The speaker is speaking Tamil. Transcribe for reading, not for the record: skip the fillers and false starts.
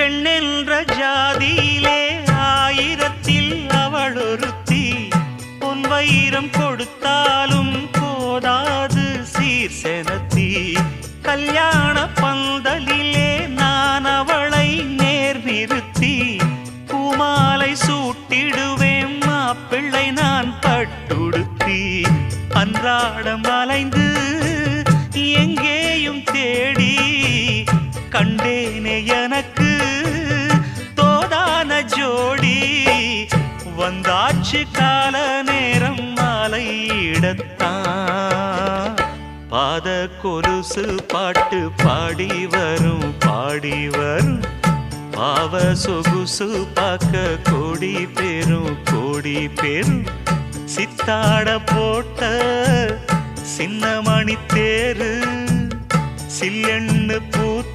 பெண்ணென்ற ஜாதியிலே ஆயிரத்தில் அவள் ஒருத்தி. பொன் வைரம் கொடுத்தாலும் போதாது சீர் செனத்தி. கல்யாண பந்தலிலே நான் அவளை நேர் நிறுத்தி. பூமாலை சூட்டிடுவேன் மாப்பிள்ளை நான் பட்டுடுத்தி. அன்றாடம் அலைந்து எங்கேயும் தேடி கண்டேனே எனக்கு தோதான ஜோடி. வந்தாச்சு கால நேரம் மாலையிடத்தான். பாத கொலுசு பாட்டு பாடி வரும் பாடி வரும். பாவ சொகுசு பார்க்க கோடி பேரும். சித்தாட போட்ட சின்ன மணி தேரு சில்லெண்ணு பூத்த